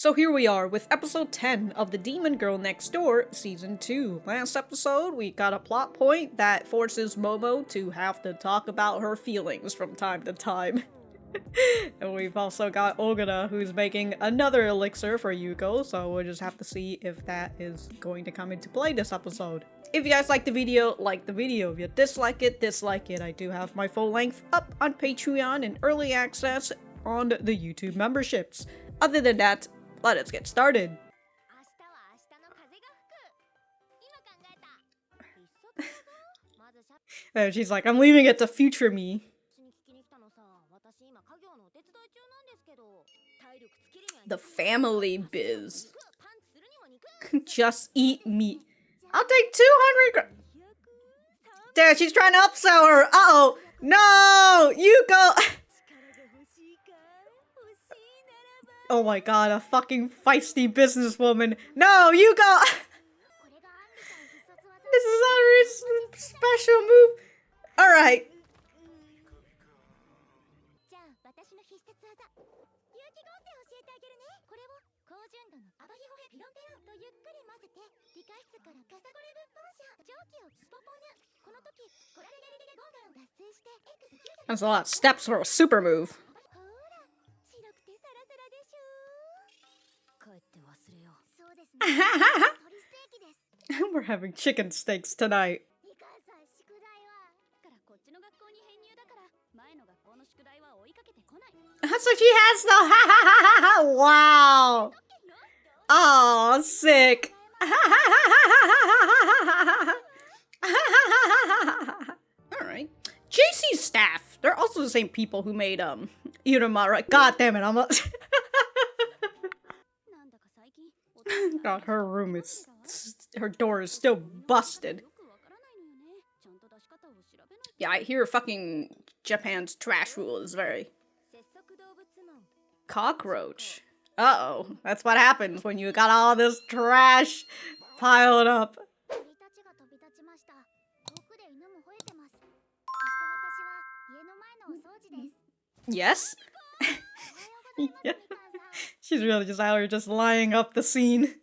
So here we are with episode 10 of The Demon Girl Next Door Season 2. Last episode, we got a plot point that forces Momo to have to talk about her feelings from time to time. And we've also got Ogura, who's making another elixir for Yuko, so we'll just have to see if that is going to come into play this episode. If you guys like the video, like the video. If you dislike it, dislike it. I do have my full length up on Patreon and early access on the YouTube memberships. Other than that, let us get started. And she's like, I'm leaving it to future me. The family biz. Just eat meat. I'll take 200 Damn, she's trying to upsell her. Uh-oh. No! Yuko! Oh my god, a fucking feisty businesswoman. No, Yuko! This is our special move. Alright. That's a lot of steps for a super move. We're having chicken steaks tonight. So she has the wow. Oh, sick. Alright. JC's staff. They're also the same people who made Irumara. God damn it, I'm a God, her room is her door is still busted. Yeah, I hear fucking Japan's trash rule is very cockroach. Uh-oh, that's what happens when you got all this trash piled up. Yes? Yeah. She's really just out here just lining up the scene.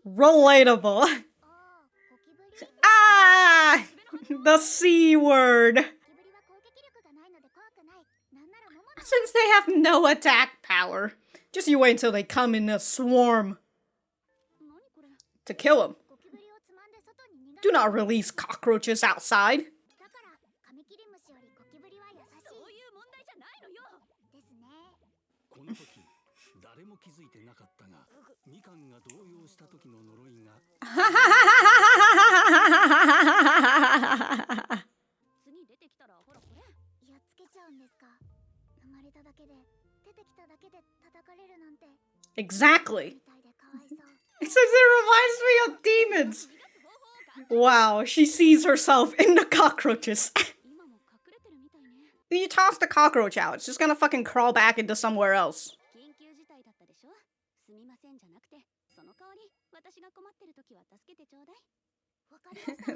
Relatable. Ah! The C word. Since they have no attack power, just you wait until they come in a swarm to kill them. Do not release cockroaches outside. Exactly. It says it reminds me of demons. Wow, she sees herself in the cockroaches. You toss the cockroach out, it's just gonna fucking crawl back into somewhere else.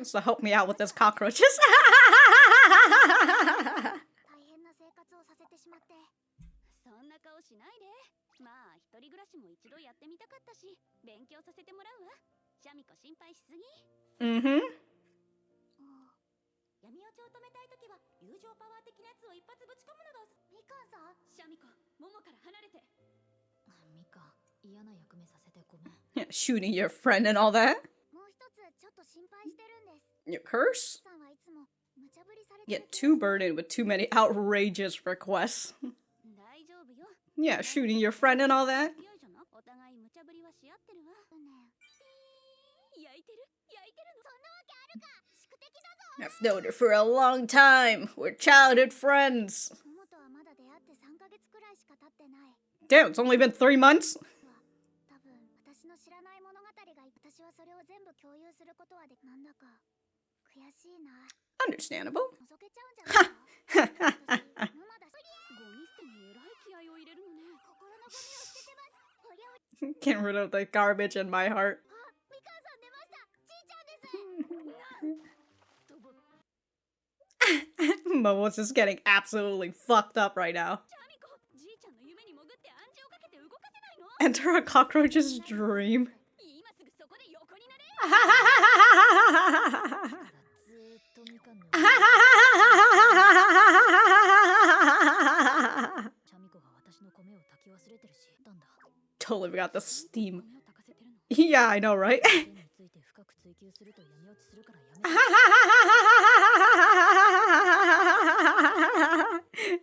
So help me out with this cockroaches. Mm-hmm. Yeah, shooting your friend and all that. Your curse? Yet too burdened with too many outrageous requests. Yeah, shooting your friend and all that. I've known her for a long time. We're childhood friends. Damn, it's only been 3 months? Understandable. Get rid of the garbage in my heart. Momo's just getting absolutely fucked up right now. Enter a cockroach's dream. Totally forgot the steam. Yeah, I know, right?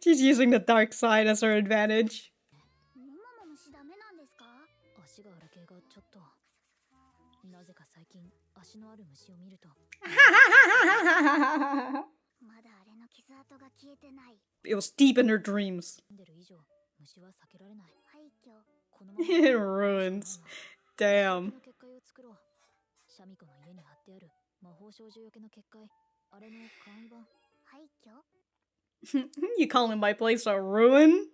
She's using the dark side as her advantage. It was deep in her dreams. In ruins. Damn. You calling my place a ruin?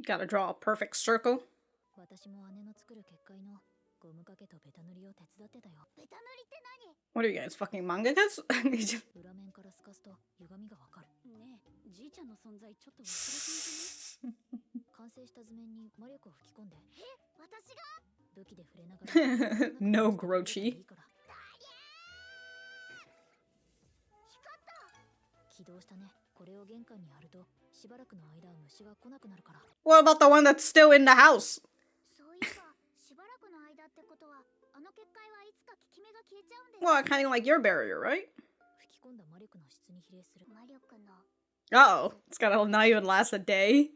Gotta draw a perfect circle. What are you guys, fucking mangakas? No, Grochi. What about the one that's still in the house? Well, kind of like your barrier, right? Uh-oh, it's gonna not even last a day.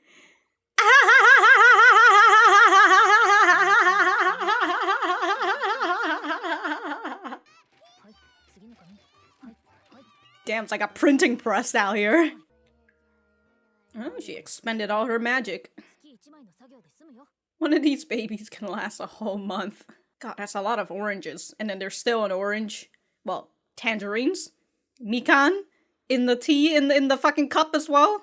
Damn, it's like a printing press out here. Oh, she expended all her magic. One of these babies can last a whole month. God, that's a lot of oranges. And then there's still an orange. Well, tangerines. Mikan. In the tea, in the fucking cup as well.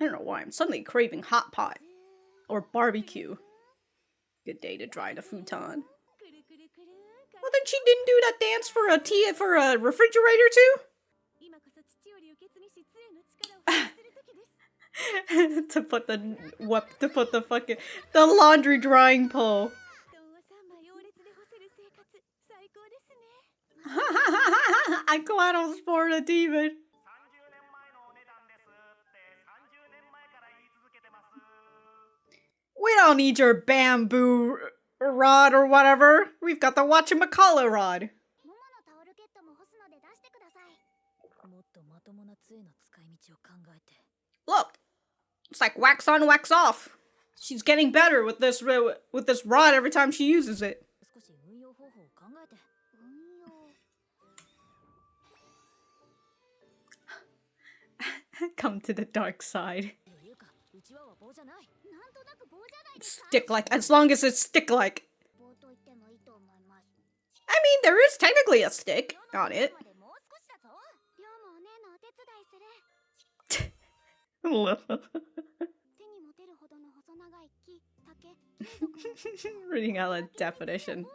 I don't know why, I'm suddenly craving hot pot. Or barbecue. Good day to dry the futon. Well, then she didn't do that dance for a tea, for a refrigerator too? to put the fucking, the laundry drying pole. I glad I was born a demon. We don't need your bamboo rod or whatever. We've got the Wachikado rod. Look, it's like wax on, wax off. She's getting better with this rod every time she uses it. Come to the dark side. Stick-like, as long as it's stick-like. I mean, there is technically a stick on it. Reading out a definition.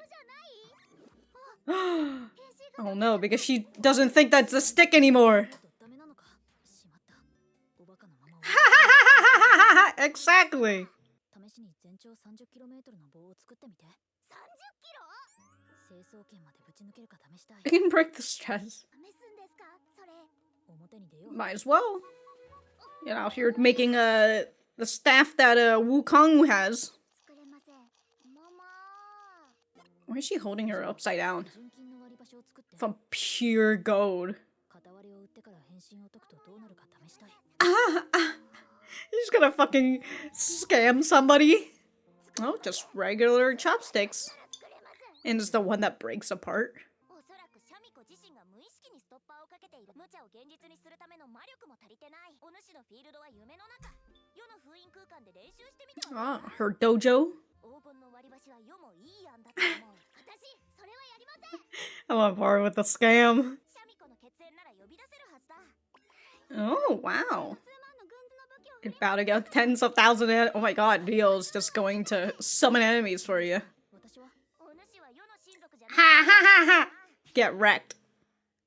Oh no, because she doesn't think that's a stick anymore. Exactly. I can break the stress. Might as well. You know, if you're making the staff that Wukong has. Why is she holding her upside down? From pure gold. He's gonna fucking scam somebody. Oh, just regular chopsticks. And it's the one that breaks apart. Ah, her dojo. I'm on par with the scam. Oh, wow. About to go tens of thousands. Oh my god, Rio's just going to summon enemies for you. Ha ha ha ha! Get wrecked.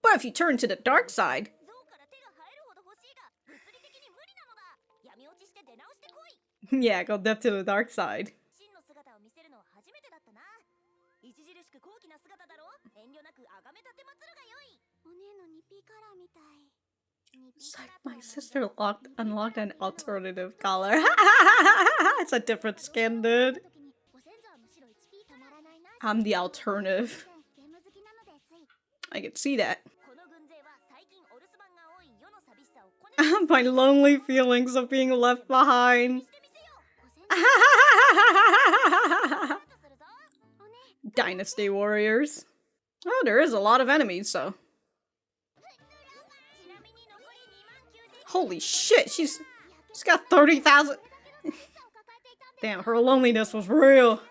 But if you turn to the dark side... yeah, go dip to the dark side. It's like my sister unlocked an alternative color. It's a different skin, dude. I'm the alternative. I can see that. My lonely feelings of being left behind. Dynasty warriors. Oh, there is a lot of enemies, so. Holy shit, she's got 30,000. Damn, her loneliness was real.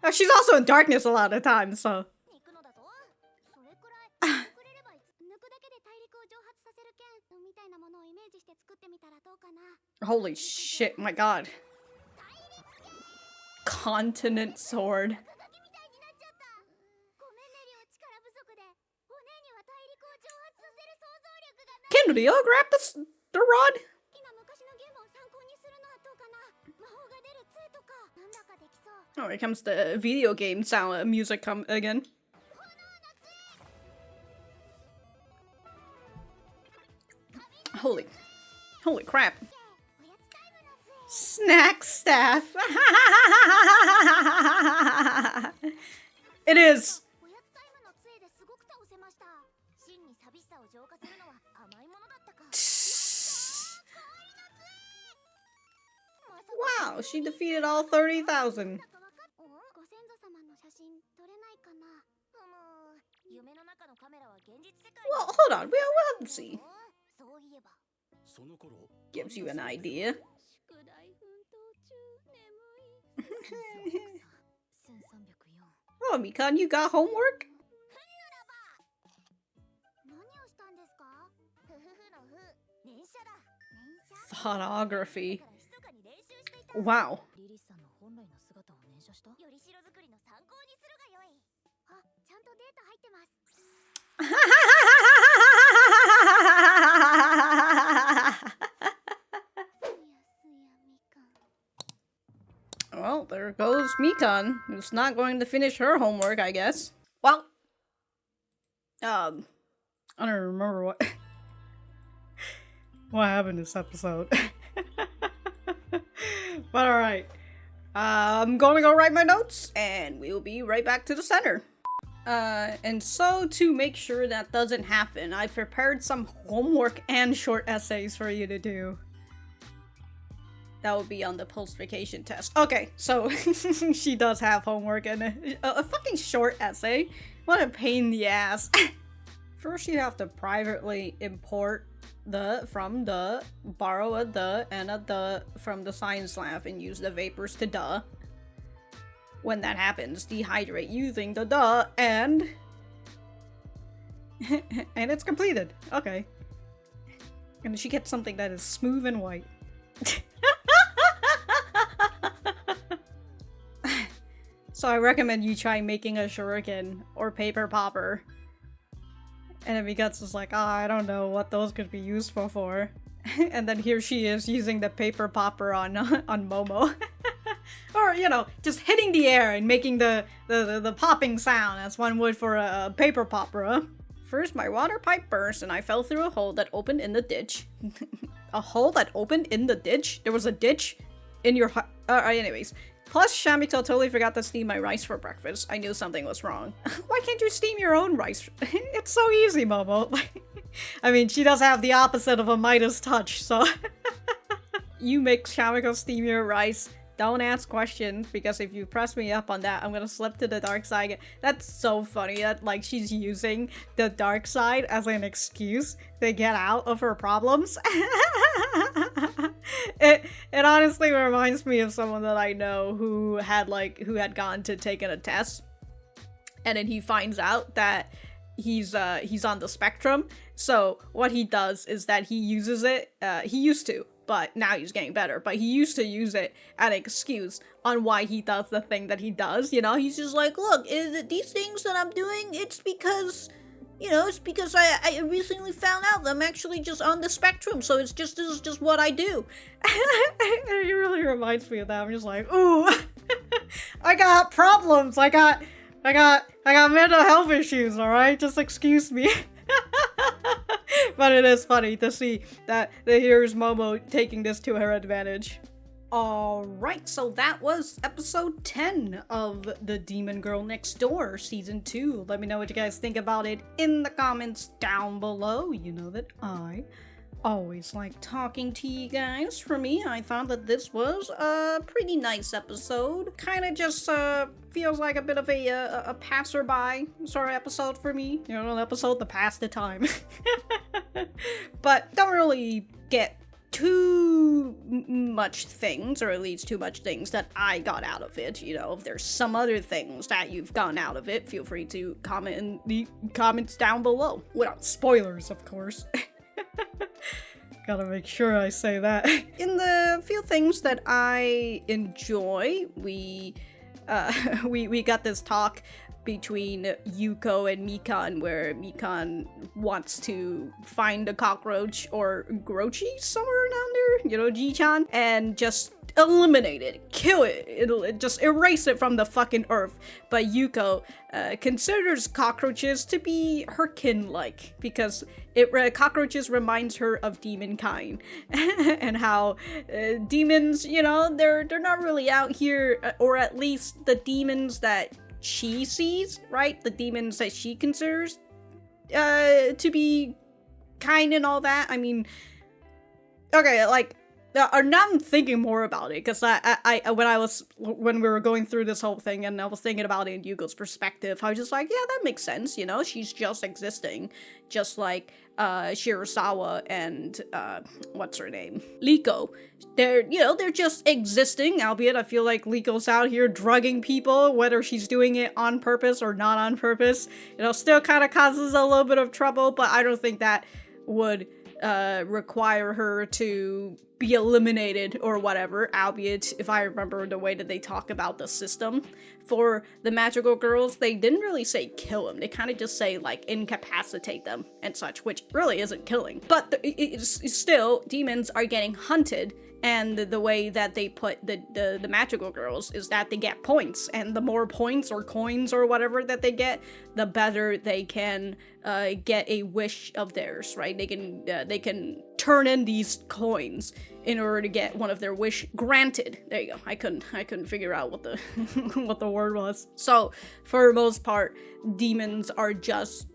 Oh, she's also in darkness a lot of times, so. Holy shit, my god. Continent sword. Can Ryo grab the rod? Oh, here comes the video game sound music again. Holy crap. Snack staff. It is. Wow, she defeated all 30,000. Well, hold on, we'll have to see. Gives you an idea. Oh, Mikan, you got homework? Thoughtography. Wow. Well, there goes Mikan, who's not going to finish her homework, I guess. Well, I don't remember what happened this episode. But alright. I'm gonna go write my notes, and we'll be right back to the center. And so to make sure that doesn't happen, I've prepared some homework and short essays for you to do. That will be on the post-vacation test. Okay, so she does have homework and a fucking short essay. What a pain in the ass. First you have to privately import borrow a the and a the from the science lab and use the vapors to duh. When that happens, dehydrate using the duh and and it's completed. Okay. And she gets something that is smooth and white. So I recommend you try making a shuriken or paper popper. And then Mikatsu's just like, oh, I don't know what those could be useful for. And then here she is using the paper popper on Momo. Or, you know, just hitting the air and making the popping sound as one would for a paper popper, huh? First, my water pipe burst and I fell through a hole that opened in the ditch. A hole that opened in the ditch? There was a ditch in your anyways. Plus, Shamiko totally forgot to steam my rice for breakfast. I knew something was wrong. Why can't you steam your own rice? It's so easy, Momo. I mean, she does have the opposite of a Midas touch, so... You make Shamiko steam your rice. Don't ask questions, because if you press me up on that, I'm gonna slip to the dark side. That's so funny that, like, she's using the dark side as an excuse to get out of her problems. It honestly reminds me of someone that I know who had gone to take a test, and then he finds out that he's on the spectrum. So what he does is that he uses it. He used to, but now he's getting better. But he used to use it as an excuse on why he does the thing that he does. You know, he's just like, look, these things that I'm doing, it's because You know, it's because I recently found out that I'm actually just on the spectrum, so this is just what I do. It really reminds me of that. I'm just like, ooh, I got problems. I got mental health issues. All right, just excuse me. But it is funny to see that here's Momo taking this to her advantage. Alright, so that was episode 10 of The Demon Girl Next Door, season 2. Let me know what you guys think about it in the comments down below. You know that I always like talking to you guys. For me, I thought that this was a pretty nice episode. Kinda just feels like a bit of a passerby sort of episode for me. You know, an episode to pass the time. But don't really get too much things, or at least too much things that I got out of it. You know, if there's some other things that you've gotten out of it, feel free to comment in the comments down below. Without spoilers, of course. Gotta make sure I say that. In the few things that I enjoy, we got this talk between Yuko and Mikan, where Mikan wants to find a cockroach or Grochi somewhere down there, you know, Ji-chan, and just eliminate it, kill it, it'll just erase it from the fucking earth. But Yuko considers cockroaches to be her kin-like, because cockroaches reminds her of demon kind, and how demons, you know, they're not really out here, or at least the demons that she sees, right? The demons that she considers to be kind and all that. I mean, okay, like, now I'm thinking more about it, because when we were going through this whole thing and I was thinking about it in Yuko's perspective, I was just like, yeah, that makes sense, you know, she's just existing, just like Shirasawa and what's her name, Liko. They're just existing, albeit I feel like Liko's out here drugging people, whether she's doing it on purpose or not on purpose, you know, still kind of causes a little bit of trouble, but I don't think that would require her to be eliminated or whatever, albeit if I remember the way that they talk about the system for the magical girls, they didn't really say kill them, they kind of just say like incapacitate them and such, which really isn't killing. But it's still, demons are getting hunted, and the way that they put the magical girls is that they get points, and the more points or coins or whatever that they get, the better they can get a wish of theirs, right? They can turn in these coins in order to get one of their wish granted. There you go. I couldn't figure out what the what the word was. So for the most part, demons are just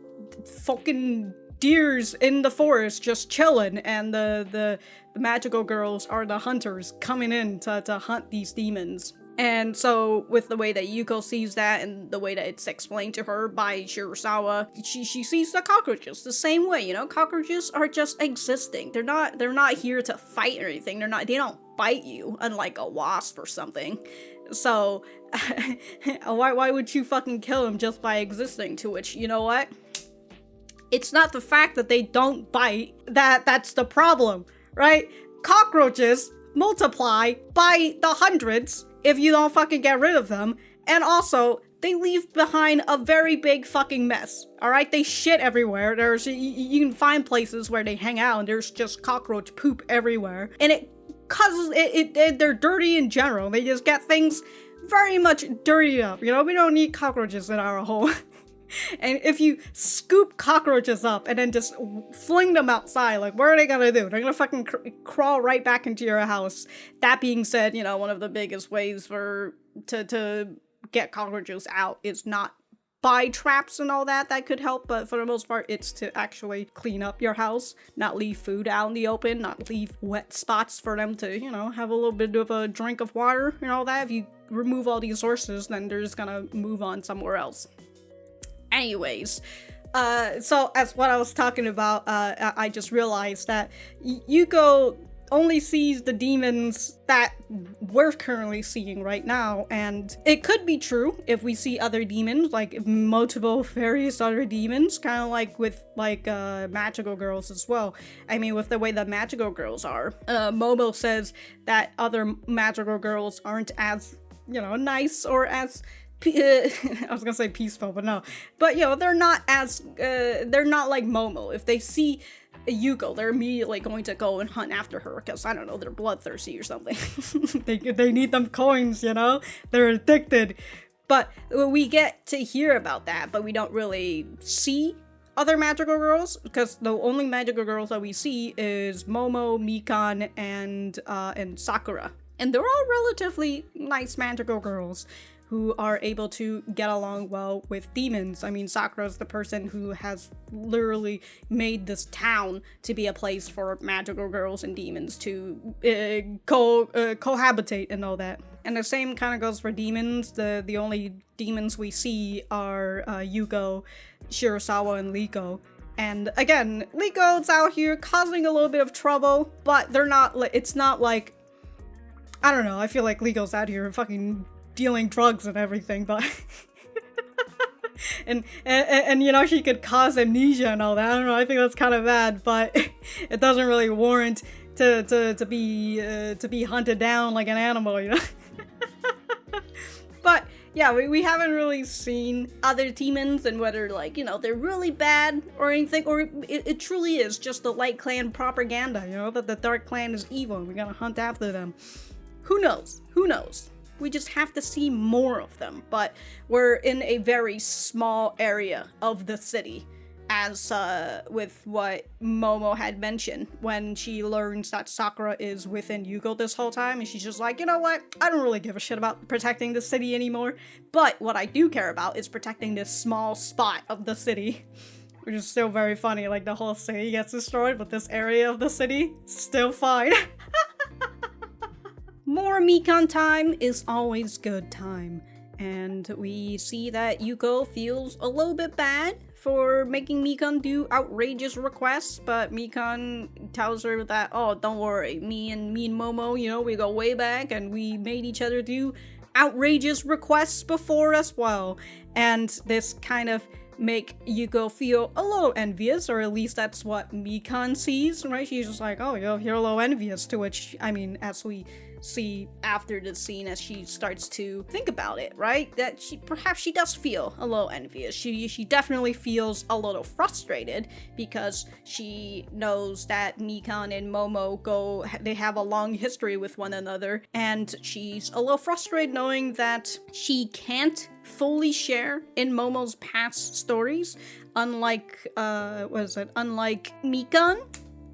fucking deers in the forest just chilling, and the magical girls are the hunters coming in to hunt these demons. And so with the way that Yuko sees that, and the way that it's explained to her by Shirasawa, she sees the cockroaches the same way, you know? Cockroaches are just existing. They're not here to fight or anything. They don't bite you, unlike a wasp or something. So why would you fucking kill them just by existing? To which, you know what? It's not the fact that they don't bite that's the problem, right? Cockroaches multiply by the hundreds if you don't fucking get rid of them, and also they leave behind a very big fucking mess. All right, they shit everywhere. You can find places where they hang out and there's just cockroach poop everywhere, and it causes they're dirty in general. They just get things very much dirtied up. You know, we don't need cockroaches in our home. And if you scoop cockroaches up and then just fling them outside, like, what are they gonna do? They're gonna fucking crawl right back into your house. That being said, you know, one of the biggest ways to get cockroaches out is not by traps and all that could help, but for the most part, it's to actually clean up your house, not leave food out in the open, not leave wet spots for them to, you know, have a little bit of a drink of water and all that. If you remove all these sources, then they're just gonna move on somewhere else. Anyways, so as what I was talking about, I just realized that Yuko only sees the demons that we're currently seeing right now, and it could be true if we see other demons, like multiple various other demons, kind of like with magical girls as well. I mean, with the way that magical girls are, Momo says that other magical girls aren't as, you know, nice or as I was gonna say peaceful, but no. But, you know, they're not like Momo. If they see Yuko, they're immediately going to go and hunt after her because, I don't know, they're bloodthirsty or something. they need them coins, you know? They're addicted. But we get to hear about that, but we don't really see other magical girls, because the only magical girls that we see is Momo, Mikan, and Sakura. And they're all relatively nice magical girls who are able to get along well with demons. I mean, Sakura's the person who has literally made this town to be a place for magical girls and demons to cohabitate and all that. And the same kind of goes for demons. The only demons we see are Yuko, Shirasawa, and Liko. And again, Liko's out here causing a little bit of trouble, but they're not, it's not like, I don't know, I feel like Liko's out here fucking dealing drugs and everything, but and you know, she could cause amnesia and all that. I don't know, I think that's kind of bad, but it doesn't really warrant to be hunted down like an animal, you know. But yeah, we haven't really seen other demons and whether, like, you know, they're really bad or anything, or it truly is just the Light Clan propaganda, you know, that the Dark Clan is evil and we gotta hunt after them. Who knows? Who knows? We just have to see more of them, but we're in a very small area of the city, as with what Momo had mentioned when she learns that Sakura is within Yuko this whole time, and she's just like, you know what, I don't really give a shit about protecting the city anymore, but what I do care about is protecting this small spot of the city, which is still very funny. Like, the whole city gets destroyed, but this area of the city, still fine. More Mikan time is always good time, and we see that Yuko feels a little bit bad for making Mikan do outrageous requests, but Mikan tells her that, oh, don't worry, me and Momo, you know, we go way back and we made each other do outrageous requests before as well. And this kind of make Yuko feel a little envious, or at least that's what Mikan sees, right? She's just like, oh, you're a little envious, to which, I mean, as we see after the scene, as she starts to think about it, right, that perhaps she does feel a little envious. She definitely feels a little frustrated because she knows that Mikan and Momo they have a long history with one another, and she's a little frustrated knowing that she can't fully share in Momo's past stories, unlike Mikan,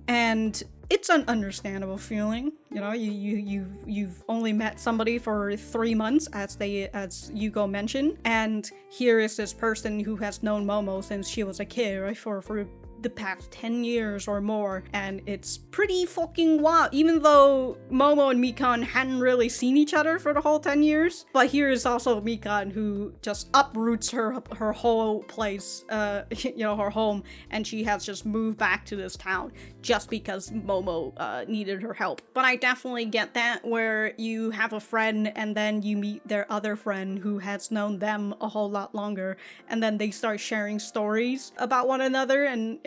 and it's an understandable feeling. You know, you've only met somebody for 3 months, as Yuko mentioned, and here is this person who has known Momo since she was a kid, right, for the past 10 years or more, and it's pretty fucking wild, even though Momo and Mikan hadn't really seen each other for the whole 10 years. But here is also Mikan, who just uproots her whole place, you know, her home, and she has just moved back to this town just because Momo needed her help. But I definitely get that, where you have a friend and then you meet their other friend who has known them a whole lot longer, and then they start sharing stories about one another, and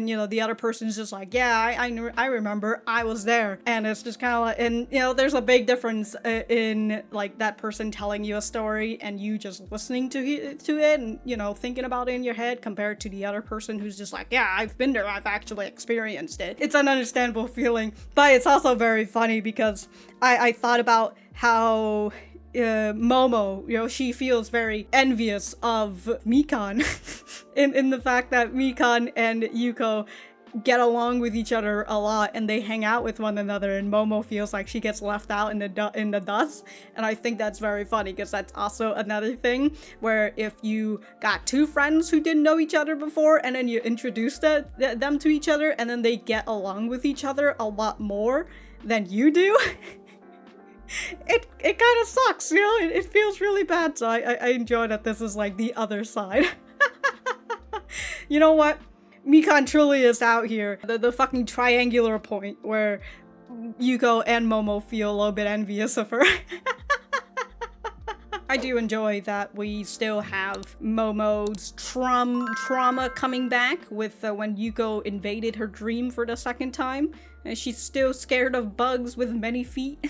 you know, the other person's just like, yeah, I remember, I was there. And it's just kind of like, and you know, there's a big difference in like that person telling you a story and you just listening to it and, you know, thinking about it in your head, compared to the other person who's just like, yeah, I've been there, I've actually experienced it. It's an understandable feeling, but it's also very funny because I thought about how Momo, you know, she feels very envious of Mikan in the fact that Mikan and Yuko get along with each other a lot and they hang out with one another, and Momo feels like she gets left out in the dust. And I think that's very funny because that's also another thing where if you got two friends who didn't know each other before and then you introduce them to each other and then they get along with each other a lot more than you do, it kind of sucks, you know, it feels really bad. So I enjoy that this is like the other side. You know what? Mikan truly is out here. The fucking triangular point where Yuko and Momo feel a little bit envious of her. I do enjoy that we still have Momo's trauma coming back with when Yuko invaded her dream for the second time. And she's still scared of bugs with many feet.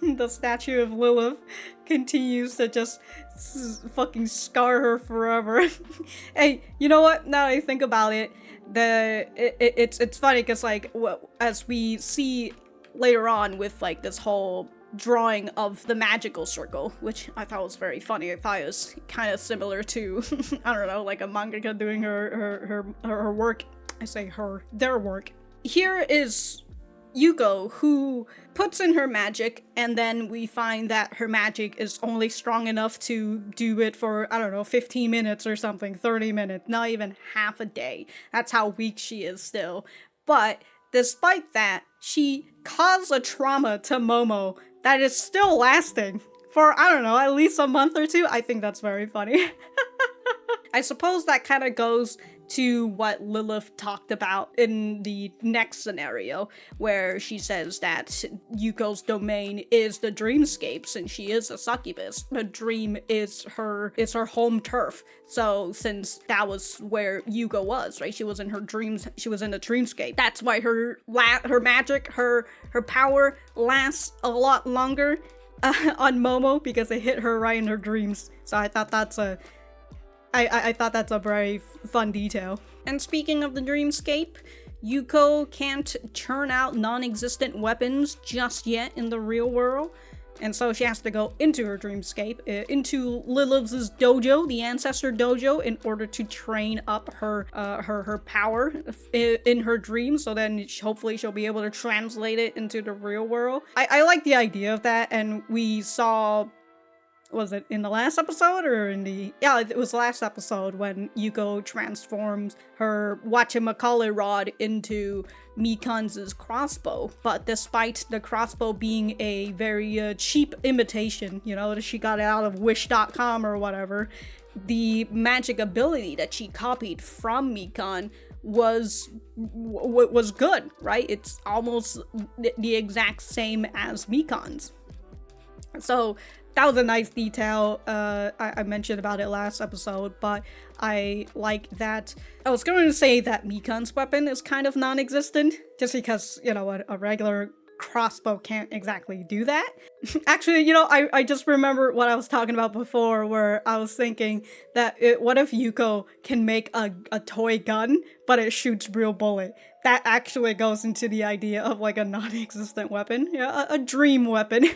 The statue of Lilith continues to just fucking scar her forever. Hey, you know what? Now that I think about it, it's funny because like as we see later on with like this whole drawing of the magical circle, which I thought was very funny. I thought it was kind of similar to I don't know, like a mangaka doing her work. I say their work. Here is Yuko, who puts in her magic, and then we find that her magic is only strong enough to do it for, I don't know, 15 minutes or something, 30 minutes, not even half a day. That's how weak she is still. But despite that, she caused a trauma to Momo that is still lasting for, I don't know, at least a month or two. I think that's very funny. I suppose that kind of goes to what Lilith talked about in the next scenario, where she says that Yuko's domain is the dreamscape, since she is a succubus. The dream is her home turf. So since that was where Yuko was, right? She was in her dreams, she was in the dreamscape. That's why her magic, her power lasts a lot longer on Momo, because it hit her right in her dreams. So I thought that's a very fun detail. And speaking of the dreamscape, Yuko can't churn out non-existent weapons just yet in the real world. And so she has to go into her dreamscape, into Lilith's dojo, the ancestor dojo, in order to train up her power in her dream. So then hopefully she'll be able to translate it into the real world. I like the idea of that, and we saw, was it in the last episode or yeah, it was the last episode when Yuko transforms her whatchamacallit rod into Mikan's crossbow. But despite the crossbow being a very cheap imitation, you know, that she got it out of wish.com or whatever, the magic ability that she copied from Mikan was good, right? It's almost the exact same as Mikan's. So that was a nice detail. I mentioned about it last episode, but I like that. I was going to say that Mikan's weapon is kind of non-existent, just because, you know, a regular crossbow can't exactly do that. Actually, you know, I just remember what I was talking about before, where I was thinking that what if Yuko can make a toy gun, but it shoots real bullet? That actually goes into the idea of like a non-existent weapon, yeah, a dream weapon.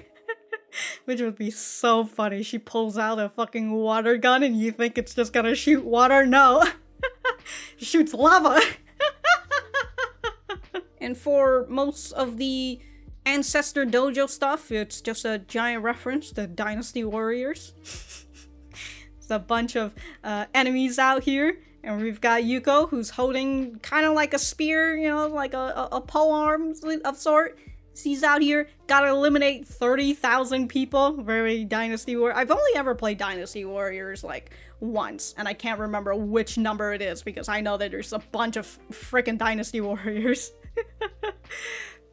Which would be so funny. She pulls out a fucking water gun and you think it's just gonna shoot water? No. It shoots lava. And for most of the Ancestor Dojo stuff, it's just a giant reference to Dynasty Warriors. There's a bunch of enemies out here. And we've got Yuko, who's holding kind of like a spear, you know, like a polearm of sort. He's out here, gotta eliminate 30,000 people. Very Dynasty Warrior. I've only ever played Dynasty Warriors like once, and I can't remember which number it is, because I know that there's a bunch of freaking Dynasty Warriors.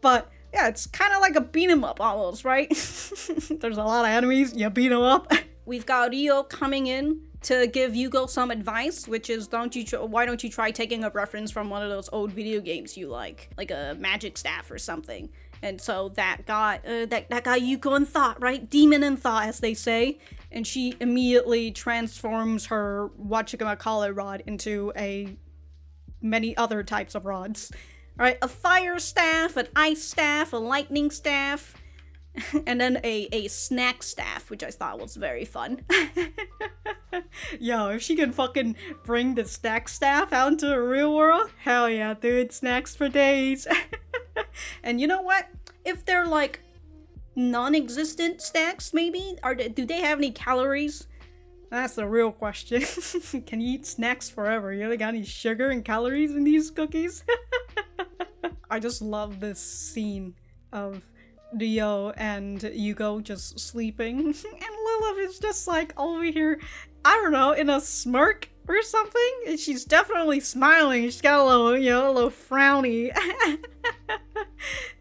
But yeah, it's kind of like a beat 'em up almost, right? There's a lot of enemies, you beat 'em up. We've got Ryo coming in to give Yuko some advice, which is, why don't you try taking a reference from one of those old video games you like a magic staff or something. And so that got Yuko in thought, right? Demon in thought, as they say. And she immediately transforms her whatchamacallit rod into many other types of rods. Right? A fire staff, an ice staff, a lightning staff, and then a snack staff, which I thought was very fun. Yo, if she can fucking bring the snack staff out into the real world, hell yeah, dude, snacks for days. And you know what? If they're like non-existent snacks, maybe? Do they have any calories? That's the real question. Can you eat snacks forever? You really got any sugar and calories in these cookies? I just love this scene of Ryo and Yuko just sleeping. And Lilith is just like over here, I don't know, in a smirk or something. And she's definitely smiling. She's got a little, you know, a little frowny.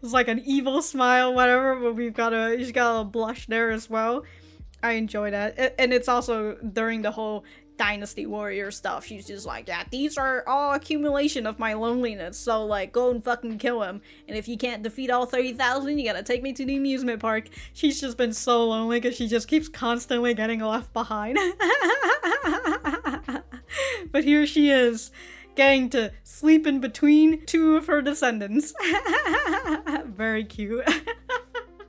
It's like an evil smile, whatever, but she's got a little blush there as well. I enjoy that. And it's also during the whole Dynasty Warrior stuff. She's just like, yeah, these are all accumulation of my loneliness. So, like, go and fucking kill him. And if you can't defeat all 30,000, you gotta take me to the amusement park. She's just been so lonely because she just keeps constantly getting left behind. But here she is, getting to sleep in between two of her descendants. Very cute.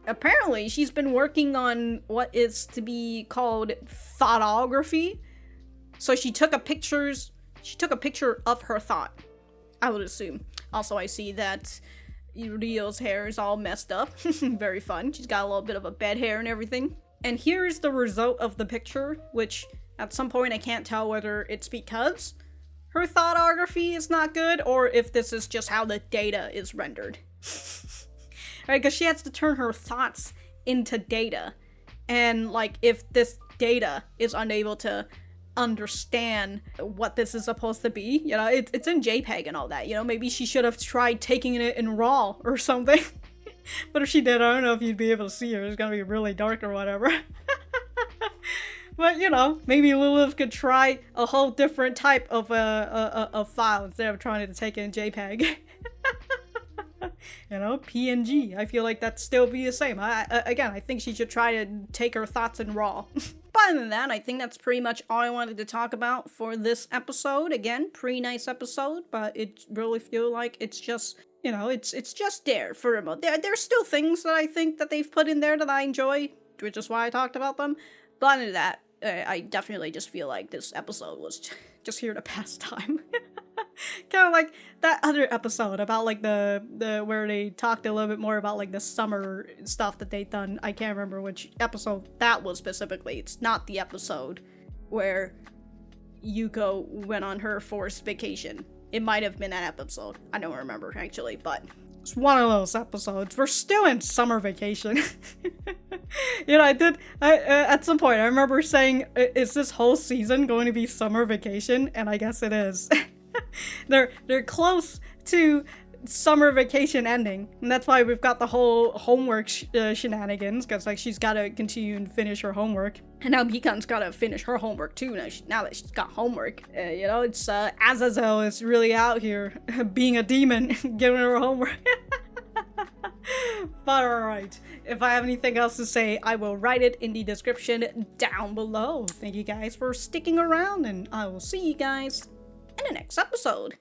Apparently, she's been working on what is to be called thoughtography. So she took a picture of her thought, I would assume. Also, I see that Rio's hair is all messed up. Very fun. She's got a little bit of a bed hair and everything. And here's the result of the picture, which at some point I can't tell whether it's because her thoughtography is not good or if this is just how the data is rendered. Right, because she has to turn her thoughts into data. And, like, if this data is unable to understand what this is supposed to be, you know, it's in JPEG and all that, you know, maybe she should have tried taking it in RAW or something. But if she did, I don't know if you'd be able to see her. It's gonna be really dark or whatever. But, you know, maybe Lilith could try a whole different type of a file instead of trying to take it in JPEG. You know, PNG. I feel like that'd still be the same. Again, I think she should try to take her thoughts in RAW. But other than that, I think that's pretty much all I wanted to talk about for this episode. Again, pretty nice episode, but it really feel like it's just, you know, it's just there for a moment. There's still things that I think that they've put in there that I enjoy, which is why I talked about them. But other than that, I definitely just feel like this episode was just here to pass time. Kind of like that other episode about like the where they talked a little bit more about like the summer stuff that they'd done. I can't remember which episode that was specifically. It's not the episode where Yuko went on her forced vacation. It might have been that episode. I don't remember actually, but it's one of those episodes. We're still in summer vacation. You know, I at some point I remember saying, is this whole season going to be summer vacation? And I guess it is. They're close to summer vacation ending, and that's why we've got the whole homework shenanigans, because like she's got to continue and finish her homework, and now Mikan's got to finish her homework too. Now that she's got homework, you know, it's Azazel is really out here being a demon, giving her homework. But alright, if I have anything else to say, I will write it in the description down below. Thank you guys for sticking around, and I will see you guys in the next episode.